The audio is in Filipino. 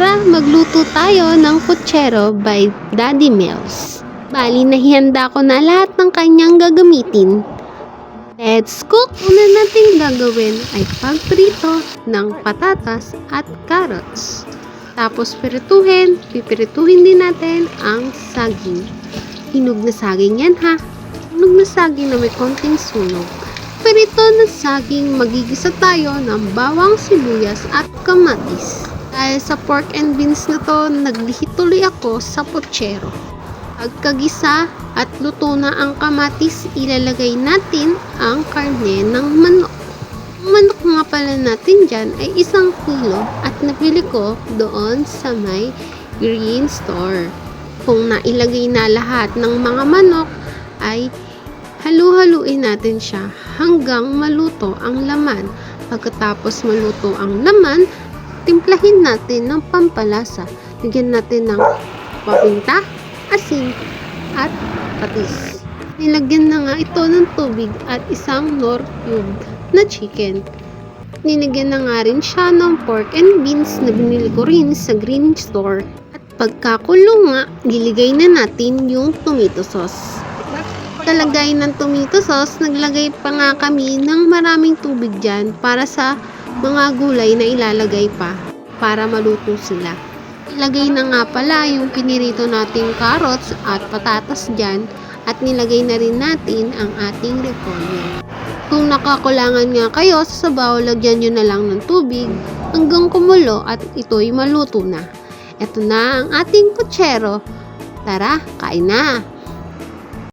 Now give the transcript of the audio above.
Tara, magluto tayo ng putsero by Daddy Mills. Bali, nahihanda ko na lahat ng kanyang gagamitin. Let's cook! Una natin gagawin ay pagprito ng patatas at carrots. Tapos pipirituhin din natin ang saging. Hinog na saging yan ha. Hinog na saging na may konting sunog. Pirito na saging, magigisa tayo ng bawang, sibuyas at kamatis. Dahil sa pork and beans na to, naglihit tuloy ako sa putsero. Pagkagisa at luto na ang kamatis, ilalagay natin ang karne ng manok. Ang manok nga pala natin dyan ay 1 kilo at napili ko doon sa may green store. Kung nailagay na lahat ng mga manok, ay halu-haluin natin siya hanggang maluto ang laman. Pagkatapos maluto ang laman, timplahin natin ng pampalasa. Bigyan natin ng paminta, asin, at patis. Nilagyan na nga ito ng tubig at 1 Knorr cube na chicken. Nilagyan na nga rin siya ng pork and beans na binili ko rin sa green store. At pagkakulo nga, giligay na natin yung tomato sauce. Talagay ng tomato sauce, naglagay pa nga kami ng maraming tubig dyan para sa mga gulay na ilalagay pa para maluto sila. Ilagay na nga pala yung pinirito nating carrots at patatas dyan at nilagay na rin natin ang ating repolyo. Kung nakakulangan nga kayo sa sabaw, lagyan nyo na lang ng tubig hanggang kumulo at ito'y maluto na. Ito na ang ating putsero. Tara, kain na!